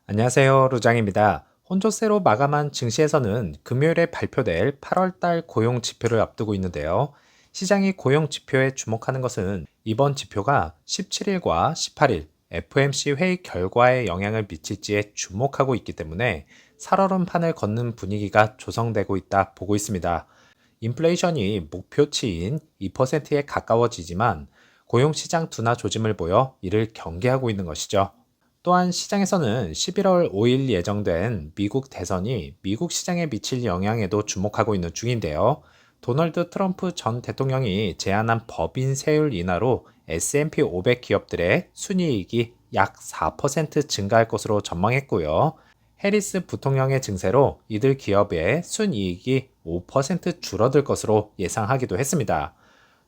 안녕하세요, 루장입니다. 혼조세로 마감한 증시에서는 금요일에 발표될 8월달 고용 지표를 앞두고 있는데요. 시장이 고용 지표에 주목하는 것은 이번 지표가 17일과 18일 FOMC 회의 결과에 영향을 미칠지에 주목하고 있기 때문에 살얼음판을 걷는 분위기가 조성되고 있다 보고 있습니다. 인플레이션이 목표치인 2%에 가까워지지만 고용시장 둔화 조짐을 보여 이를 경계하고 있는 것이죠. 또한 시장에서는 11월 5일 예정된 미국 대선이 미국 시장에 미칠 영향에도 주목하고 있는 중인데요. 도널드 트럼프 전 대통령이 제안한 법인 세율 인하로 S&P 500 기업들의 순이익이 약 4% 증가할 것으로 전망했고요. 해리스 부통령의 증세로 이들 기업의 순이익이 5% 줄어들 것으로 예상하기도 했습니다.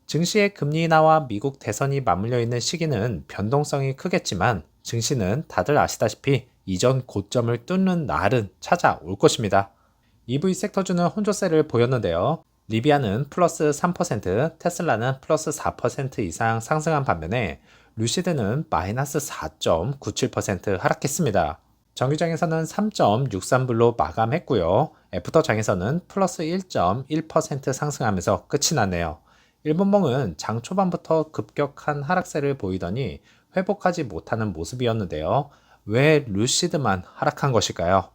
증시의 금리 인하와 미국 대선이 맞물려 있는 시기는 변동성이 크겠지만 증시는 다들 아시다시피 이전 고점을 뚫는 날은 찾아올 것입니다. EV 섹터주는 혼조세를 보였는데요. 리비아는 플러스 3%, 테슬라는 플러스 4% 이상 상승한 반면에 루시드는 마이너스 4.97% 하락했습니다. 정규장에서는 3.63불로 마감했고요. 애프터장에서는 플러스 1.1% 상승하면서 끝이 났네요. 일본봉은 장 초반부터 급격한 하락세를 보이더니 회복하지 못하는 모습이었는데요. 왜 루시드만 하락한 것일까요?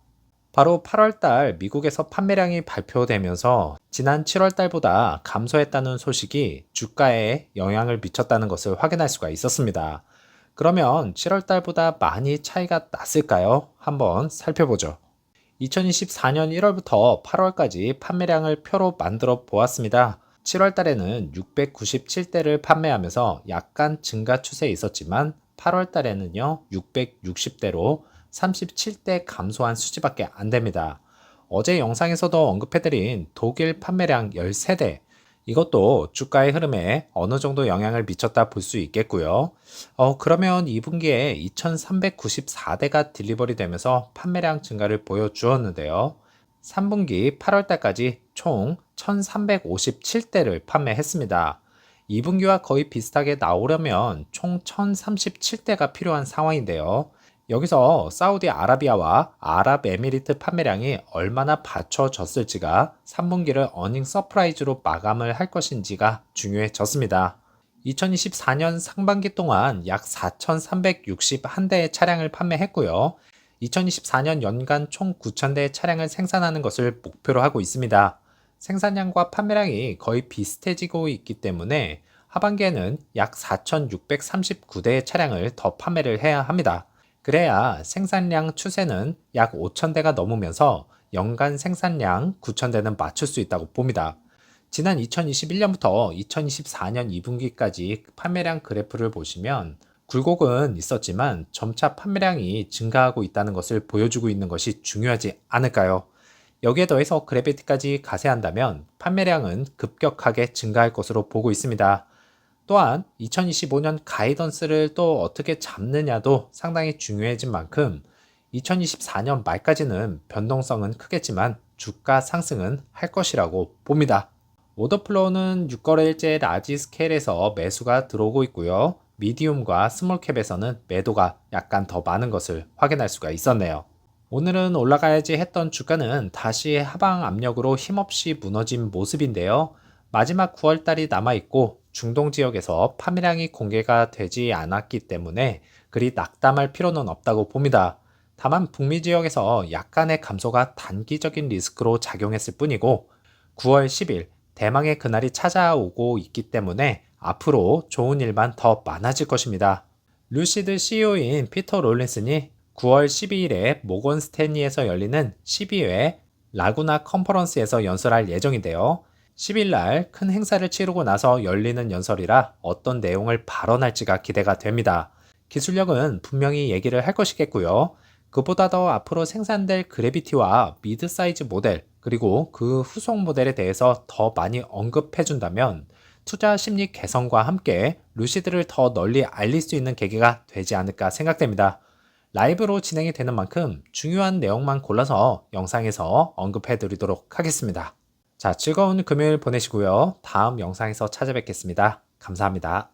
바로 8월달 미국에서 판매량이 발표되면서 지난 7월달보다 감소했다는 소식이 주가에 영향을 미쳤다는 것을 확인할 수가 있었습니다. 그러면 7월달보다 많이 차이가 났을까요? 한번 살펴보죠. 2024년 1월부터 8월까지 판매량을 표로 만들어 보았습니다. 7월 달에는 697대를 판매하면서 약간 증가 추세에 있었지만 8월 달에는요 660대로 37대 감소한 수치밖에 안 됩니다. 어제 영상에서도 언급해드린 독일 판매량 13대 이것도 주가의 흐름에 어느 정도 영향을 미쳤다 볼 수 있겠고요. 그러면 2분기에 2394대가 딜리버리 되면서 판매량 증가를 보여주었는데요. 3분기 8월달까지 총 1357대를 판매했습니다. 2분기와 거의 비슷하게 나오려면 총 1037대가 필요한 상황인데요. 여기서 사우디아라비아와 아랍에미리트 판매량이 얼마나 받쳐졌을지가 3분기를 어닝 서프라이즈로 마감을 할 것인지가 중요해졌습니다. 2024년 상반기 동안 약 4,361대의 차량을 판매했고요. 2024년 연간 총 9,000대의 차량을 생산하는 것을 목표로 하고 있습니다. 생산량과 판매량이 거의 비슷해지고 있기 때문에 하반기에는 약 4,639대의 차량을 더 판매를 해야 합니다. 그래야 생산량 추세는 약 5,000대가 넘으면서 연간 생산량 9,000대는 맞출 수 있다고 봅니다. 지난 2021년부터 2024년 2분기까지 판매량 그래프를 보시면 굴곡은 있었지만 점차 판매량이 증가하고 있다는 것을 보여주고 있는 것이 중요하지 않을까요? 여기에 더해서 그래비티까지 가세한다면 판매량은 급격하게 증가할 것으로 보고 있습니다. 또한 2025년 가이던스를 또 어떻게 잡느냐도 상당히 중요해진 만큼 2024년 말까지는 변동성은 크겠지만 주가 상승은 할 것이라고 봅니다. 오더플로우는 6거래일째 라지 스케일에서 매수가 들어오고 있고요. 미디움과 스몰캡에서는 매도가 약간 더 많은 것을 확인할 수가 있었네요. 오늘은 올라가야지 했던 주가는 다시 하방 압력으로 힘없이 무너진 모습인데요. 마지막 9월달이 남아있고 중동 지역에서 판매량이 공개가 되지 않았기 때문에 그리 낙담할 필요는 없다고 봅니다. 다만 북미 지역에서 약간의 감소가 단기적인 리스크로 작용했을 뿐이고 9월 10일 대망의 그날이 찾아오고 있기 때문에 앞으로 좋은 일만 더 많아질 것입니다. 루시드 CEO인 피터 롤린슨이 9월 12일에 모건 스탠리에서 열리는 12회 라구나 컨퍼런스에서 연설할 예정인데요. 10일 날 큰 행사를 치르고 나서 열리는 연설이라 어떤 내용을 발언할지가 기대가 됩니다. 기술력은 분명히 얘기를 할 것이겠고요. 그보다 더 앞으로 생산될 그래비티와 미드 사이즈 모델, 그리고 그 후속 모델에 대해서 더 많이 언급해 준다면 투자 심리 개선과 함께 루시드를 더 널리 알릴 수 있는 계기가 되지 않을까 생각됩니다. 라이브로 진행이 되는 만큼 중요한 내용만 골라서 영상에서 언급해 드리도록 하겠습니다. 자, 즐거운 금요일 보내시고요. 다음 영상에서 찾아뵙겠습니다. 감사합니다.